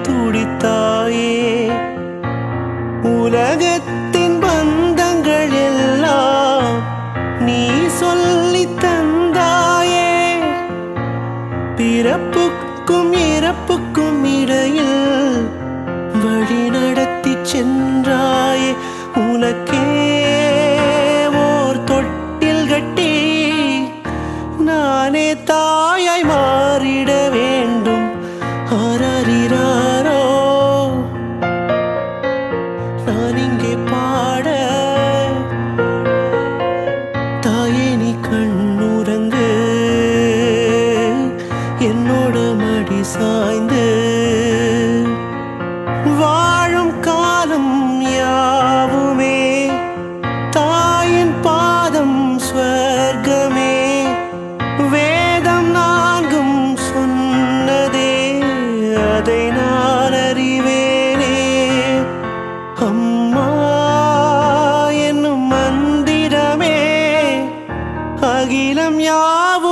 துடித்தாயே உலகத்தின் பந்தங்கள் எல்லாம் நீ சொல்லி தந்தாயே பிறப்புக்கும் இறப்புக்கும் இடையில் வழி நடத்தி சென்றாயே உனக்கே ஓர் தொட்டில் கட்டி நானே தாயாய் மாறிட வேண்டும் ஆராரிராரோ நான் இங்கே பாட தாயே நீ கண்ணுறங்கு என்னோட மடி சாய்ந்து வாழும் காலம் யாவுமே தாயின் பாதம் ஸ்வர்க்கமே வேதம் நான்கும் சொன்னதே அதை நான் அறிவேனே அம்மா என்னும் மந்திரமே அகிலம் யாவும்